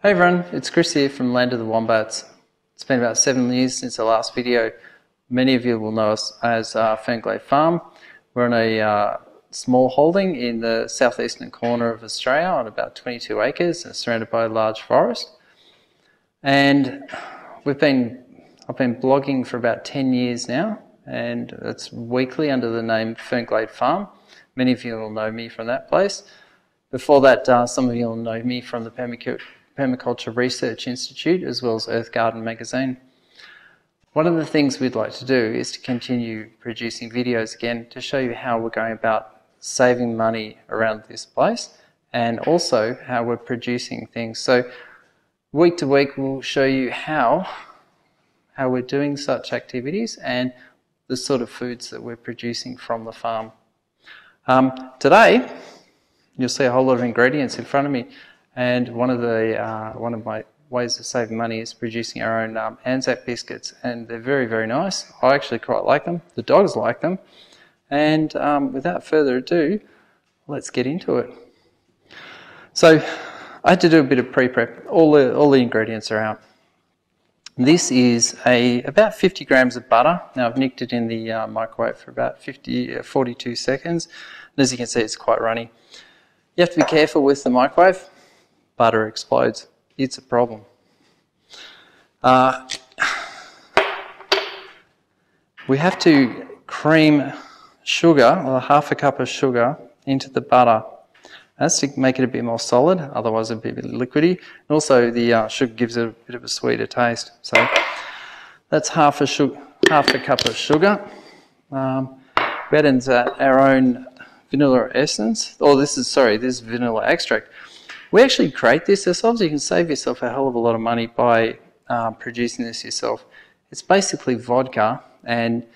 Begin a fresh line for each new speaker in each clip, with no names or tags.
Hey everyone, it's Chris here from Land of the Wombats. It's been about 7 years since the last video. Many of you will know us as Fernglade Farm. We're on a small holding in the southeastern corner of Australia on about 22 acres and surrounded by a large forest. And I've been blogging for about 10 years now, and it's weekly under the name Fernglade Farm. Many of you will know me from that place. Before that, some of you will know me from the Permaculture Research Institute as well as Earth Garden magazine. One of the things we'd like to do is to continue producing videos again to show you how we're going about saving money around this place and also how we're producing things. So week to week we'll show you how we're doing such activities and the sort of foods that we're producing from the farm. Today you'll see a whole lot of ingredients in front of me, and one of my ways of saving money is producing our own Anzac biscuits, and they're very, very nice. I actually quite like them. The dogs like them. And without further ado, let's get into it. So I had to do a bit of pre-prep. All the ingredients are out. This is about 50 grams of butter. Now I've nicked it in the microwave for about 42 seconds. And as you can see, it's quite runny. You have to be careful with the microwave. Butter explodes. It's a problem. We have to cream sugar, or half a cup of sugar, into the butter. That's to make it a bit more solid, otherwise it'd be a bit liquidy. And also the sugar gives it a bit of a sweeter taste. So that's half a cup of sugar. We add into our own vanilla essence, this is vanilla extract. We actually create this ourselves. You can save yourself a hell of a lot of money by producing this yourself. It's basically vodka, and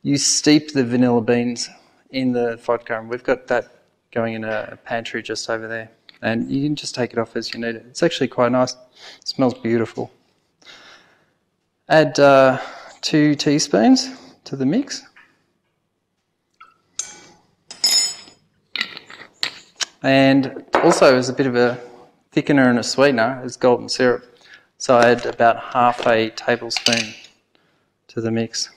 you steep the vanilla beans in the vodka, and we've got that going in a pantry just over there. And you can just take it off as you need it. It's actually quite nice. It smells beautiful. Add 2 teaspoons to the mix. And also, as a bit of a thickener and a sweetener, is golden syrup. So I add about half a tablespoon to the mix.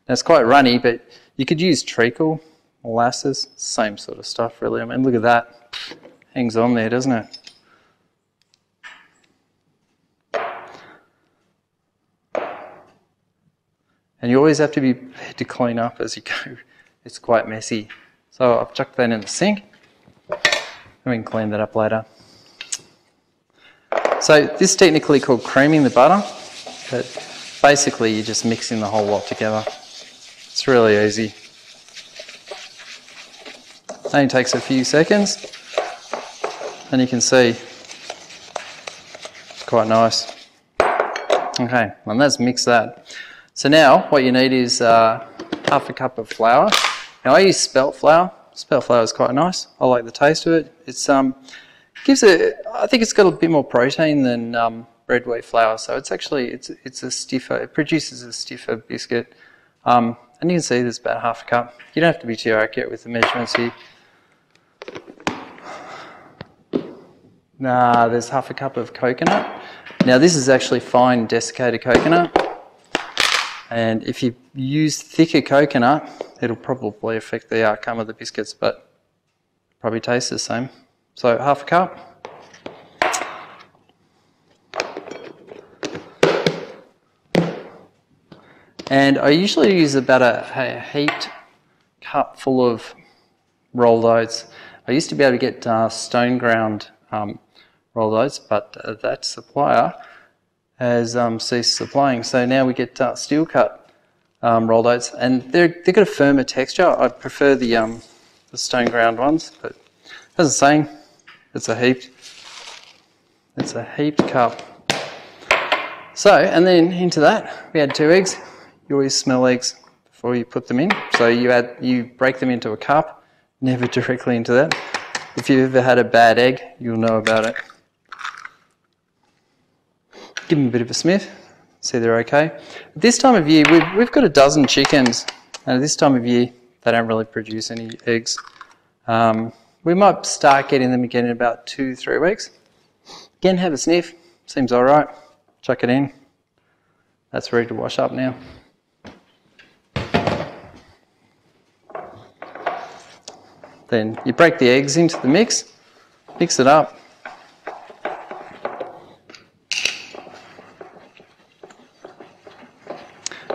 Now it's quite runny, but you could use treacle, molasses, same sort of stuff really. I mean, look at that. Hangs on there, doesn't it? And you always have to be prepared to clean up as you go. It's quite messy. So I've chucked that in the sink. We can clean that up later. So this is technically called creaming the butter, but basically you're just mixing the whole lot together. It's really easy. It only takes a few seconds, and you can see it's quite nice. Okay, and let's mix that. So now what you need is half a cup of flour. Now I use spelt flour. Spelt flour is quite nice. I like the taste of it. It's I think it's got a bit more protein than red wheat flour, so it's actually it's a stiffer. It produces a stiffer biscuit. And you can see there's about half a cup. You don't have to be too accurate with the measurements here. There's half a cup of coconut. Now this is actually fine desiccated coconut, and if you use thicker coconut, it'll probably affect the outcome of the biscuits, but probably tastes the same. So half a cup. And I usually use about a heaped cup full of rolled oats. I used to be able to get stone ground rolled oats, but that supplier has ceased supplying. So now we get steel cut rolled oats, and they've got a firmer texture. I prefer the stone ground ones, but as I'm saying, it's a heaped cup. So, and then into that we add 2 eggs. You always smell eggs before you put them in. So you break them into a cup, never directly into that. If you've ever had a bad egg, you'll know about it. Give them a bit of a sniff, see they're okay. At this time of year, we've got a dozen chickens, and at this time of year, they don't really produce any eggs. We might start getting them again in about 2-3 weeks. Again, have a sniff. Seems all right. Chuck it in. That's ready to wash up now. Then you break the eggs into the mix, mix it up.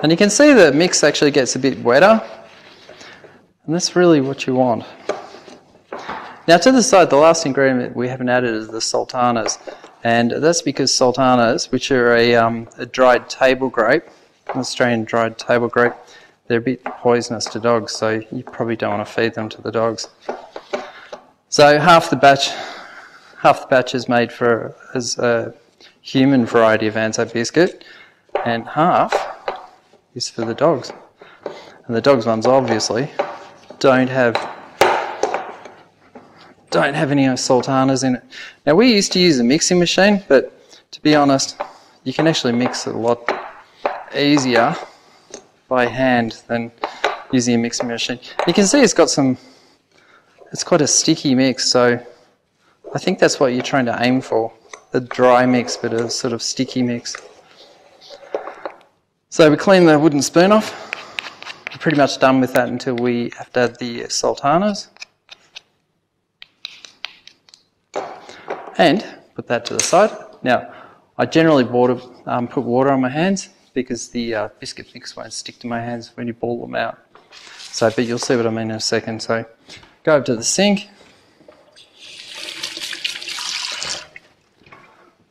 And you can see the mix actually gets a bit wetter, and that's really what you want. Now to the side, the last ingredient we haven't added is the sultanas, and that's because sultanas, which are a dried table grape, an Australian dried table grape, they're a bit poisonous to dogs, so you probably don't want to feed them to the dogs. So half the batch is made as a human variety of Anzac biscuit, and half is for the dogs. And the dogs ones obviously don't have any sultanas in it. Now we used to use a mixing machine, but to be honest, you can actually mix it a lot easier by hand than using a mixing machine. You can see it's quite a sticky mix, so I think that's what you're trying to aim for, a dry mix but a sort of sticky mix. So we clean the wooden spoon off. We're pretty much done with that until we have to add the sultanas. And put that to the side. Now, I generally put water on my hands because the biscuit mix won't stick to my hands when you ball them out. So, but you'll see what I mean in a second. So, go over to the sink.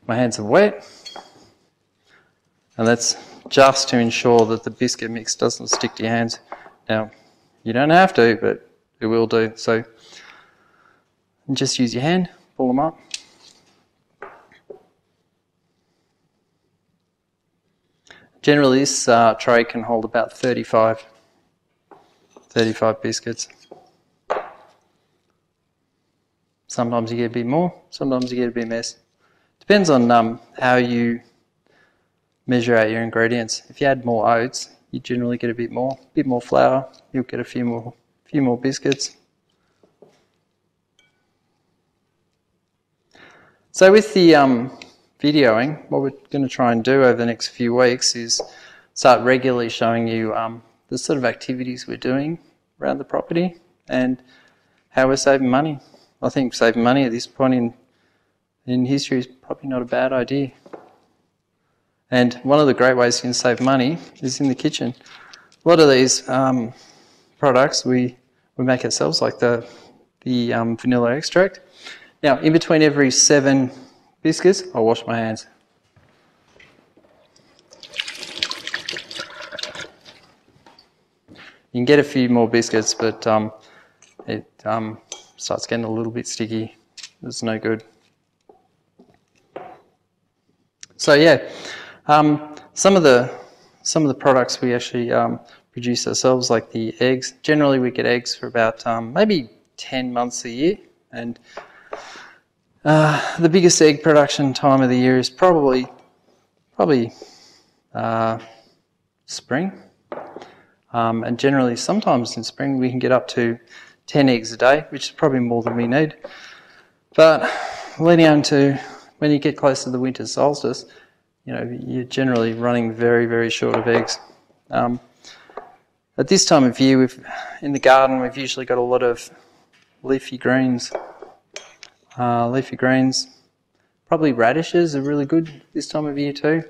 My hands are wet. And that's just to ensure that the biscuit mix doesn't stick to your hands. Now, you don't have to, but it will do. So, just use your hand, pull them up. Generally, this tray can hold about 35 biscuits. Sometimes you get a bit more, sometimes you get a bit less. Depends on how you measure out your ingredients. If you add more oats, you generally get a bit more flour. You'll get a few more biscuits. So with the videoing, what we're going to try and do over the next few weeks is start regularly showing you the sort of activities we're doing around the property and how we're saving money. I think saving money at this point in history is probably not a bad idea. And one of the great ways you can save money is in the kitchen. A lot of these products we make ourselves, like the vanilla extract. Now, in between every 7 biscuits, I'll wash my hands. You can get a few more biscuits, but it starts getting a little bit sticky. It's no good. So yeah, some of the products we actually produce ourselves, like the eggs. Generally, we get eggs for about maybe 10 months a year, and the biggest egg production time of the year is probably spring. And generally, sometimes in spring, we can get up to 10 eggs a day, which is probably more than we need. But leading on to when you get close to the winter solstice, you know, you're generally running very, very short of eggs. At this time of year, in the garden, we've usually got a lot of leafy greens. Probably radishes are really good this time of year too.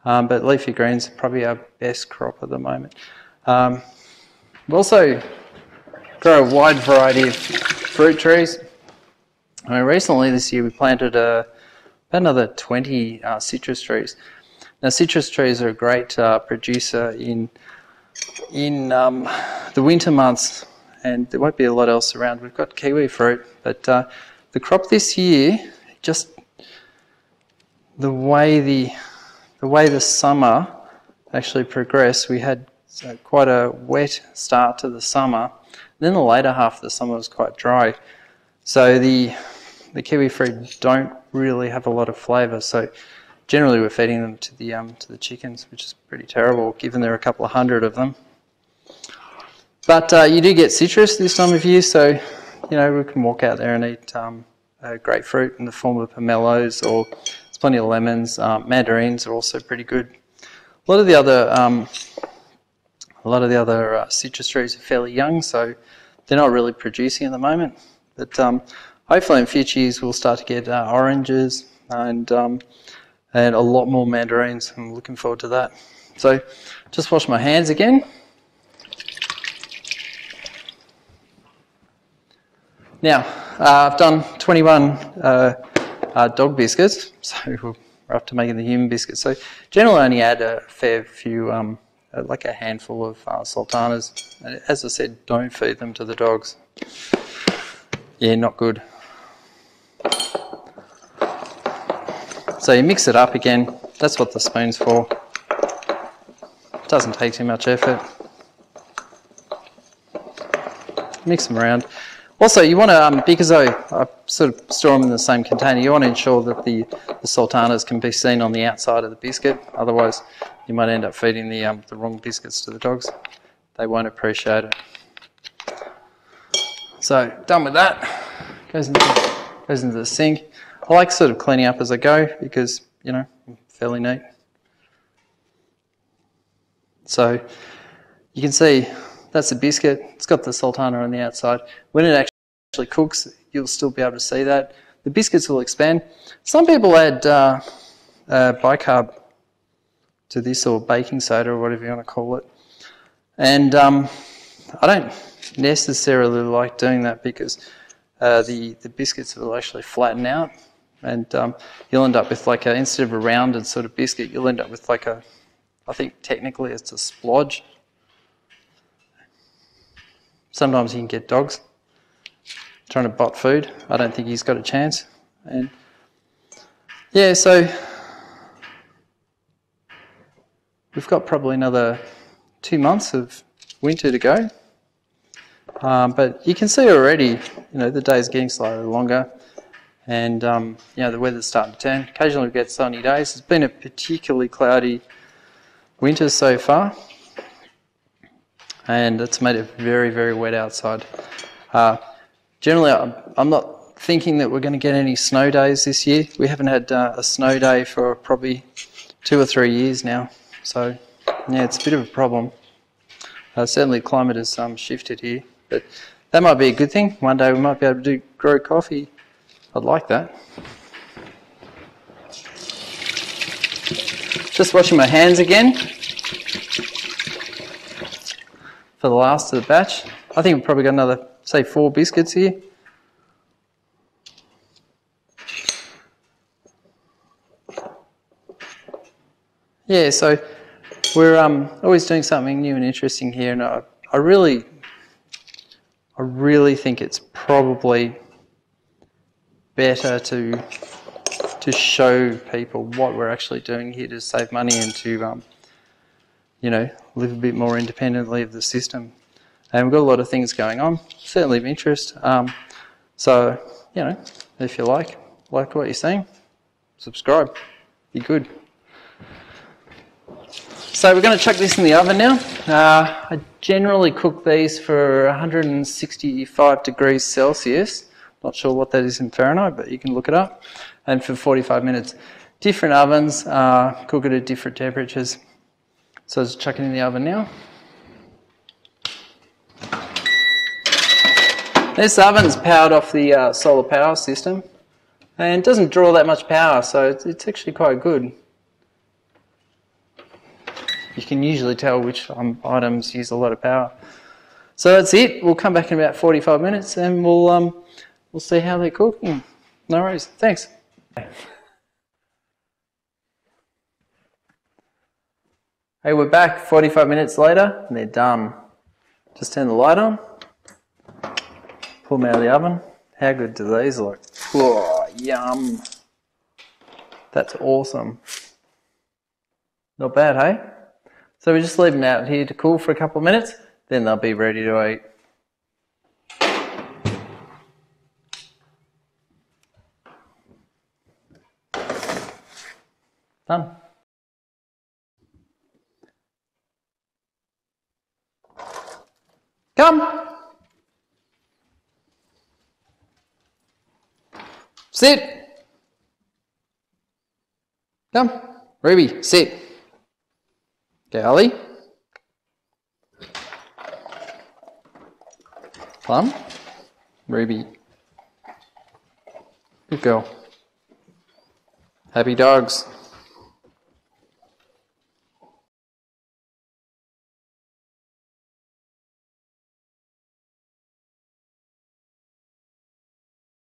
But leafy greens are probably our best crop at the moment. We also grow a wide variety of fruit trees. Recently this year we planted about another 20 citrus trees. Now citrus trees are a great producer in the winter months, and there won't be a lot else around. We've got kiwi fruit, but the crop this year, just the way the summer actually progressed, we had quite a wet start to the summer. Then the later half of the summer was quite dry. So the kiwi fruit don't really have a lot of flavour. So generally we're feeding them to the chickens, which is pretty terrible given there are a couple of hundred of them. But you do get citrus this time of year, so you know we can walk out there and grapefruit in the form of pomelos, or there's plenty of lemons. Mandarins are also pretty good. A lot of the other citrus trees are fairly young, so they're not really producing at the moment. But hopefully in future years we'll start to get oranges and a lot more mandarins. I'm looking forward to that. So just wash my hands again. Now, I've done 21 dog biscuits, so we're up to making the human biscuits. So generally I only add a fair few, like a handful of sultanas. As I said, don't feed them to the dogs. Yeah, not good. So you mix it up again. That's what the spoon's for. It doesn't take too much effort. Mix them around. Also, you want to, because I sort of store them in the same container, you want to ensure that the sultanas can be seen on the outside of the biscuit. Otherwise, you might end up feeding the wrong biscuits to the dogs. They won't appreciate it. So, done with that. Goes into the sink. I like sort of cleaning up as I go because, you know, I'm fairly neat. So, you can see that's a biscuit. It's got the sultana on the outside. When it actually cooks, you'll still be able to see that. The biscuits will expand. Some people add bicarb to this, or baking soda, or whatever you want to call it. And I don't necessarily like doing that because the biscuits will actually flatten out, and you'll end up with like a, instead of a rounded sort of biscuit, you'll end up with like a, I think technically it's a splodge. Sometimes you can get dogs trying to bot food. I don't think he's got a chance. And yeah, so we've got probably another 2 months of winter to go. But you can see already, you know, the days are getting slightly longer, and you know, the weather's starting to turn. Occasionally we get sunny days. It's been a particularly cloudy winter so far, and it's made it very, very wet outside. Generally, I'm not thinking that we're going to get any snow days this year. We haven't had a snow day for probably 2 or 3 years now, so yeah, it's a bit of a problem. Certainly the climate has shifted here, but that might be a good thing. One day we might be able to grow coffee. I'd like that. Just washing my hands again for the last of the batch. I think we've probably got another, say, 4 biscuits here. Yeah, so we're always doing something new and interesting here, and I really think it's probably better to show people what we're actually doing here to save money and to you know, live a bit more independently of the system. And we've got a lot of things going on, certainly of interest. So, you know, if you like what you're seeing, subscribe, be good. So we're going to chuck this in the oven now. I generally cook these for 165 degrees Celsius. Not sure what that is in Fahrenheit, but you can look it up. And for 45 minutes. Different ovens cook it at different temperatures. So let's chuck it in the oven now. This oven's powered off the solar power system, and doesn't draw that much power, so it's actually quite good. You can usually tell which items use a lot of power. So that's it. We'll come back in about 45 minutes and we'll see how they're cooking. No worries. Thanks. Hey, we're back 45 minutes later and they're done. Just turn the light on. Pull them out of the oven. How good do these look? Oh, yum. That's awesome. Not bad, hey? So we just leave them out here to cool for a couple of minutes, then they'll be ready to eat. Done. Come! Sit. Come. Ruby, sit. Okay, Ollie. Plum. Ruby. Good girl. Happy dogs.